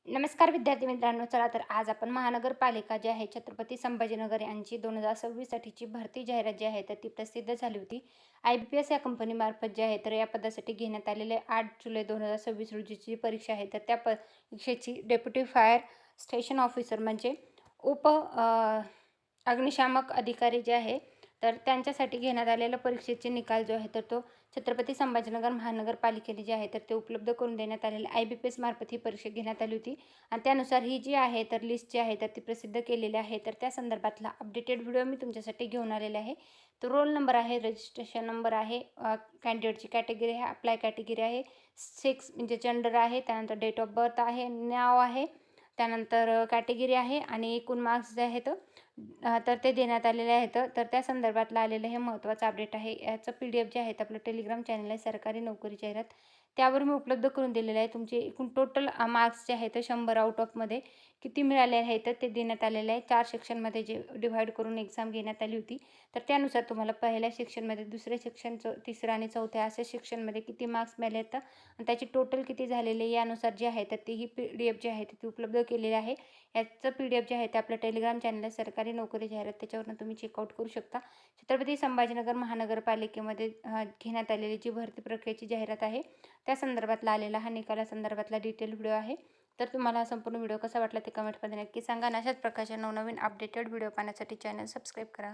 नमस्कार विद्यार्थी मित्रांनो. चला तर आज आपण महानगरपालिका जी आहे छत्रपती संभाजीनगर यांची 2026 साठीची भरती जाहिरात जी आहे तर ती प्रसिद्ध झाली होती. IBPS या कंपनीमार्फत जे आहे तर या पदासाठी घेण्यात आलेले 8 जुलै 2026 रोजीची परीक्षा आहे. तर त्या परीक्षेची डेप्युटी फायर स्टेशन ऑफिसर म्हणजे अग्निशामक अधिकारी जे आहे तर त्यांच्यासाठी घेण्यात आलेल्या परीक्षेचे निकाल जो आहे तर तो छत्रपती संभाजीनगर महानगरपालिकेने जे आहे तर ते उपलब्ध करून देण्यात आलेले IBPS मार्फत ही परीक्षा घेण्यात आली होती. आणि त्यानुसार ही जी आहे तर लिस्ट जी आहे तर ती प्रसिद्ध केलेली आहे. तर त्या संदर्भातला अपडेटेड व्हिडिओ मी तुमच्यासाठी घेऊन आलेला आहे. तो रोल नंबर आहे, रजिस्ट्रेशन नंबर आहे, कॅन्डिडेटची कॅटेगरी आहे, अप्लाय कॅटेगरी आहे, सेक्स म्हणजे जेंडर आहे, त्यानंतर डेट ऑफ बर्थ आहे, नाव आहे, त्यानंतर कॅटेगरी आहे आणि एकूण मार्क्स जे आहेत तर ते देण्यात आलेले आहेत. तर त्या संदर्भातलं आलेलं हे महत्त्वाचं अपडेट आहे. याचं PDF जे आहेत आपलं टेलिग्राम चॅनल आहे सरकारी नोकरी जाहिरात, त्यावर मी उपलब्ध करून दिलेलं आहे. तुमचे एकूण टोटल मार्क्स जे आहेत 100 आउट ऑफमध्ये किती मिळाले आहेत तर ते देण्यात आलेलं आहे. 4 सेक्शनमध्ये जे डिव्हाईड करून एक्झाम घेण्यात आली होती. तर त्यानुसार तुम्हाला पहिल्या सेक्शनमध्ये, दुसऱ्या सेक्शनचं, तिसरं आणि चौथ्या अशा सेक्शनमध्ये किती मार्क्स मिळाले आहेत आणि त्याची टोटल किती झालेले यानुसार जे आहे तर ती ही PDF जी आहे ती उपलब्ध केलेली आहे. याचं PDF जे आहे ते आपल्या टेलिग्राम चॅनल आहे सरकारी नोकरी जाहिरात, त्याच्यावरून तुम्ही चेकआउट करू शकता. छत्रपती संभाजीनगर महानगरपालिकेमध्ये घेण्यात आलेली जी भरती प्रक्रियेची जाहिरात आहे त्या संदर्भातला आलेला हा निकालासंदर्भातला डिटेल व्हिडिओ आहे. तर तुम्हाला हा संपूर्ण व्हिडिओ कसा वाटला ते कमेंटमध्ये नक्की सांगा. आणि अशाच प्रकारचे नवनवीन अपडेटेड व्हिडिओ पाहण्यासाठी चॅनल सबस्क्राईब करा.